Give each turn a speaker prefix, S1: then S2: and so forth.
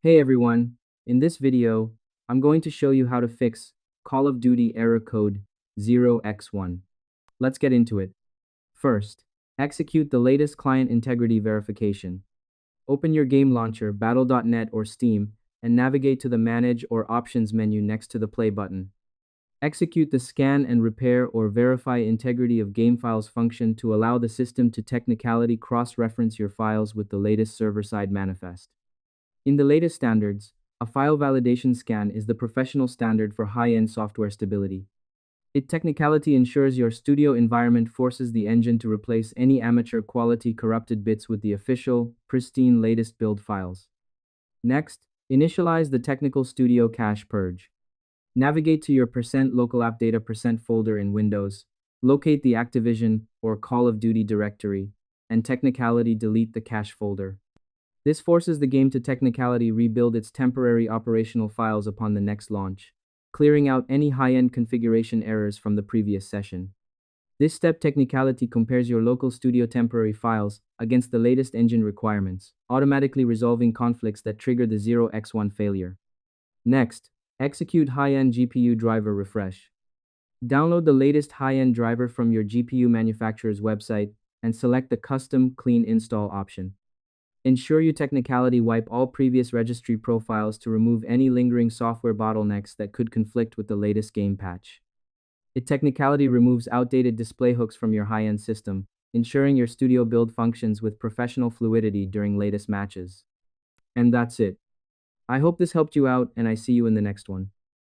S1: Hey everyone, in this video, I'm going to show you how to fix Call of Duty error code 0x1. Let's get into it. First, execute the latest client integrity verification. Open your game launcher, battle.net or Steam, and navigate to the Manage or Options menu next to the Play button. Execute the Scan and Repair or Verify Integrity of Game Files function to allow the system to technically cross-reference your files with the latest server-side manifest. In the latest standards, a file validation scan is the professional standard for high-end software stability. It technicality ensures your studio environment forces the engine to replace any amateur quality corrupted bits with the official, pristine latest build files. Next, initialize the technical studio cache purge. Navigate to your %local app data folder in Windows, locate the Activision or Call of Duty directory, and technicality delete the cache folder. This forces the game to technicality rebuild its temporary operational files upon the next launch, clearing out any high-end configuration errors from the previous session. This step technicality compares your local studio temporary files against the latest engine requirements, automatically resolving conflicts that trigger the 0x1 failure. Next, execute high-end GPU driver refresh. Download the latest high-end driver from your GPU manufacturer's website and select the Custom Clean Install option. Ensure you technicality wipe all previous registry profiles to remove any lingering software bottlenecks that could conflict with the latest game patch. It technicality removes outdated display hooks from your high-end system, ensuring your studio build functions with professional fluidity during latest matches. And that's it. I hope this helped you out, and I see you in the next one.